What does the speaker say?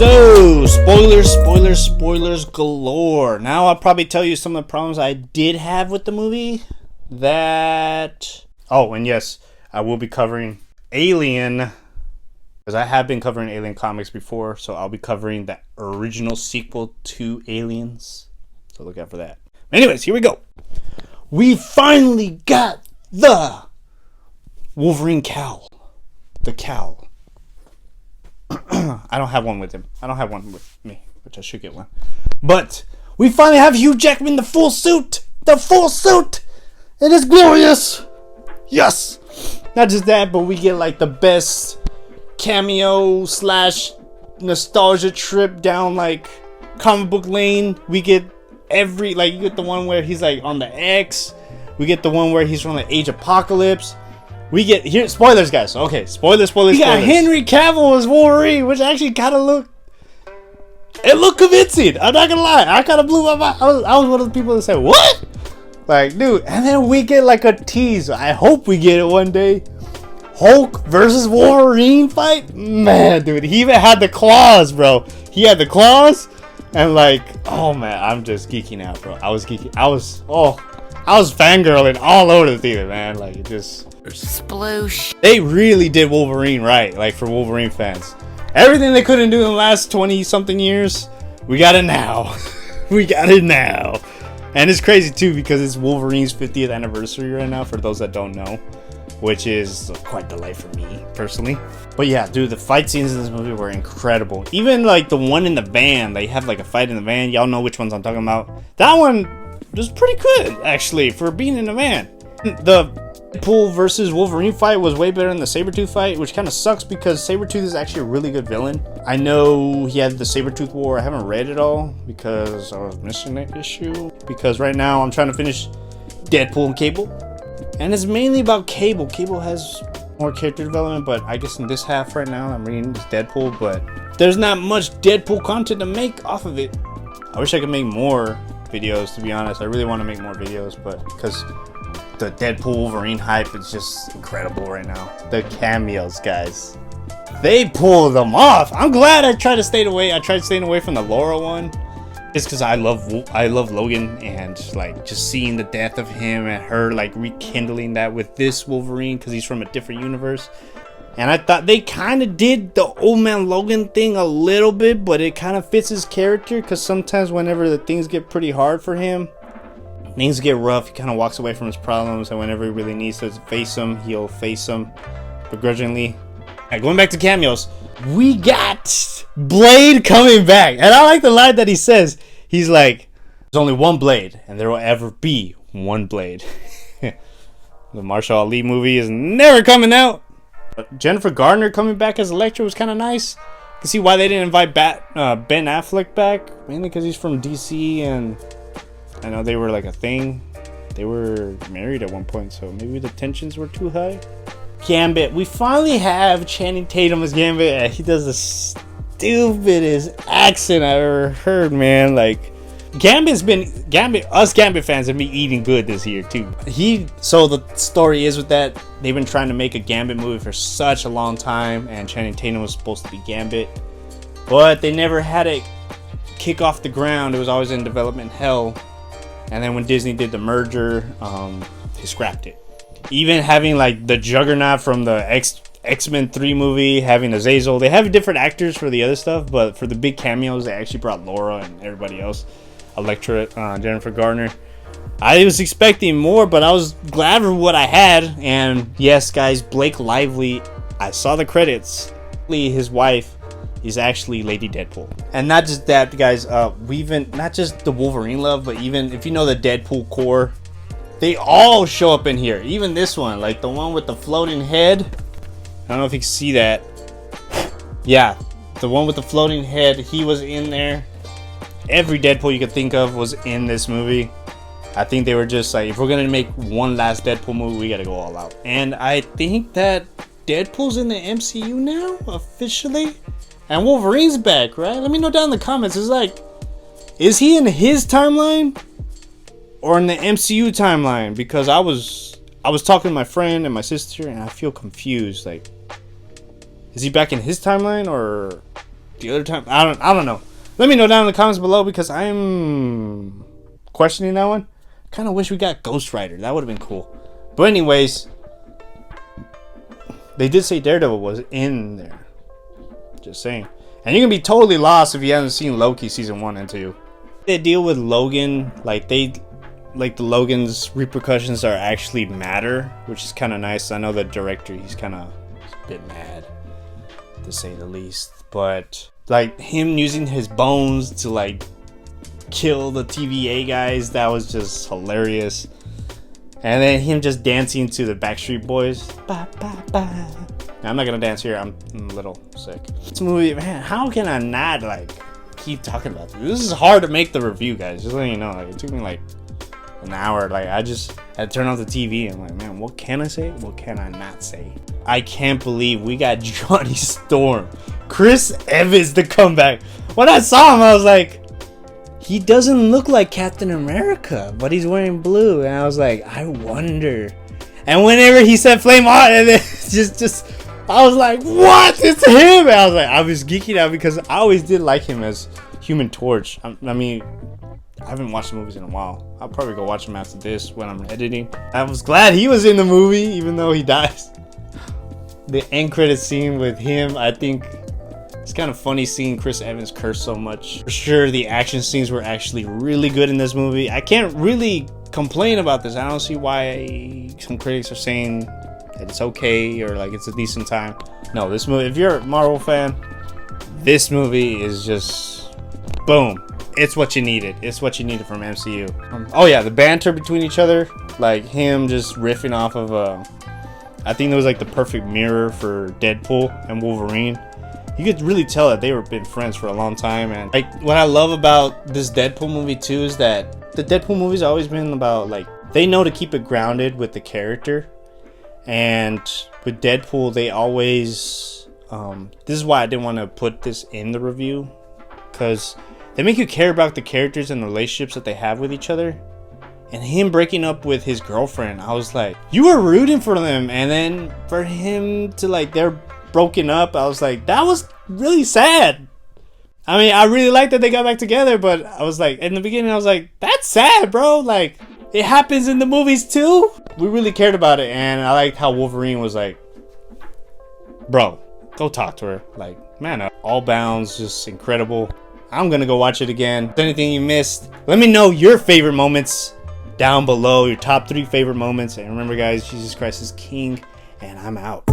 So, spoilers galore. Now I'll probably tell you some of the problems I did have with the movie. And yes, I will be covering Alien, because I have been covering Alien comics before, so I'll be covering the original sequel to Aliens. So look out for that. Anyways, here we go. We finally got the Wolverine cowl. The cowl. I don't have one with him. I don't have one with me, which I should get one. But we finally have Hugh Jackman, the full suit. The full suit. It is glorious. Yes. Not just that, but we get like the best cameo / nostalgia trip down like comic book lane. We get you get the one where he's like on the X. We get the one where he's from the Age Apocalypse. We get here spoilers, guys. Okay, spoilers. We got Henry Cavill as Wolverine, which actually kind of looked convincing. I'm not gonna lie, I kind of blew my mind. I was one of the people that said, "What?" Like, dude. And then we get like a tease. I hope we get it one day. Hulk versus Wolverine fight, man, dude. He even had the claws, bro. He had the claws, and like, oh man, I'm just geeking out, bro. I was fangirling all over the theater, man. Like, it just sploosh. They really did Wolverine right, like for Wolverine fans. Everything they couldn't do in the last 20-something years, we got it now. We got it now. And it's crazy too because it's Wolverine's 50th anniversary right now, for those that don't know, which is quite the life for me personally. But yeah, dude, the fight scenes in this movie were incredible. Even like the one in the van, they have like a fight in the van. Y'all know which ones I'm talking about. That one was pretty good actually for being in a van. The Deadpool versus Wolverine fight was way better than the Sabretooth fight, which kind of sucks because Sabretooth is actually a really good villain. I know he had the Sabretooth War. I haven't read it all because I was missing that issue. Because right now I'm trying to finish Deadpool and Cable. And it's mainly about Cable. Cable has more character development, but I guess in this half right now I'm reading this Deadpool, but there's not much Deadpool content to make off of it. I wish I could make more videos, to be honest. I really want to make more videos, but because the Deadpool Wolverine hype is just incredible right now. The cameos, guys, they pull them off. I'm glad I tried staying away from the Laura one, just because I love Logan, and like just seeing the death of him and her like rekindling that with this Wolverine because he's from a different universe. And I thought they kind of did the old man Logan thing a little bit, but it kind of fits his character because sometimes whenever the things get pretty hard for him, things get rough, he kind of walks away from his problems, and whenever he really needs to face them, he'll face them begrudgingly. Right, going back to cameos, we got Blade coming back, and I like the line that he says. He's like, "There's only one Blade, and there will ever be one Blade." The Marshall Ali movie is never coming out. But Jennifer Garner coming back as Elektra was kind of nice. You can see why they didn't invite Ben Affleck back, mainly because he's from DC, and I know they were like a thing. They were married at one point, so maybe the tensions were too high. Gambit. We finally have Channing Tatum as Gambit, and he does the stupidest accent I've ever heard, man. Like, us Gambit fans have been eating good this year too. So the story is with that, they've been trying to make a Gambit movie for such a long time, and Channing Tatum was supposed to be Gambit, but they never had it kick off the ground. It was always in development hell. And then when Disney did the merger, they scrapped it. Even having like the Juggernaut from the X-Men 3 movie, having Azazel, they have different actors for the other stuff, but for the big cameos, they actually brought Laura and everybody else. Elektra, Jennifer Garner. I was expecting more, but I was glad for what I had. And yes, guys, Blake Lively, I saw the credits. His wife is actually Lady Deadpool. And not just that, guys, we even, not just the Wolverine love, but even if you know the Deadpool core, they all show up in here. Even this one, like the one with the floating head. I don't know if you can see that. Yeah, the one with the floating head, he was in there. Every Deadpool you could think of was in this movie. I think they were just like, if we're gonna make one last Deadpool movie, we gotta go all out. And I think that Deadpool's in the MCU now, officially. And Wolverine's back, right? Let me know down in the comments. It's like, is he in his timeline or in the MCU timeline? Because I was talking to my friend and my sister, and I feel confused. Like, is he back in his timeline, or the other time, I don't know. Let me know down in the comments below because I'm questioning that one. Kind of wish we got Ghost Rider. That would have been cool. But anyways, they did say Daredevil was in there. Just saying. And you're gonna be totally lost if you haven't seen Loki season 1 and 2. They deal with Logan like the Logan's repercussions are actually matter, which is kind of nice. I know the director, he's a bit mad, to say the least. But like him using his bones to like kill the TVA guys, that was just hilarious. And then him just dancing to the Backstreet Boys. Ba, ba, ba. Now, I'm not gonna dance here. I'm a little sick. This movie, man, how can I not like keep talking about this? This is hard to make the review, guys. Just letting you know, like it took me like an hour. Like I just had to turn off the TV. I'm like, man, what can I say? What can I not say? I can't believe we got Johnny Storm, Chris Evans, the comeback. When I saw him, I was like, he doesn't look like Captain America, but he's wearing blue, and I was like, I wonder. And whenever he said "Flame On," and then just, I was like, what? It's him! And I was geeking out because I always did like him as Human Torch. I mean, I haven't watched the movies in a while. I'll probably go watch them after this when I'm editing. I was glad he was in the movie, even though he dies. The end credit scene with him, I think it's kind of funny seeing Chris Evans curse so much. For sure, the action scenes were actually really good in this movie. I can't really complain about this. I don't see why some critics are saying that it's okay or like it's a decent time. No, this movie, if you're a Marvel fan, this movie is just boom. It's what you needed. It's what you needed from MCU. Oh yeah, the banter between each other, like him just riffing off of I think it was like the perfect mirror for Deadpool and Wolverine. You could really tell that they were been friends for a long time. And like what I love about this Deadpool movie too is that the Deadpool movie's always been about like they know to keep it grounded with the character. And with Deadpool, they always this is why I didn't want to put this in the review, because they make you care about the characters and the relationships that they have with each other. And him breaking up with his girlfriend, I was like, you were rooting for them, and then for him to like they're broken up, I was like, that was really sad. I mean, I really liked that they got back together, but I was like, in the beginning I was like, that's sad, bro. Like it happens in the movies too. We really cared about it, and I liked how Wolverine was like, bro, go talk to her. Like, man, All Bounds, just incredible. I'm gonna go watch it again. If anything you missed, let me know your favorite moments down below, your top 3 favorite moments. And remember guys, Jesus Christ is King, and I'm out.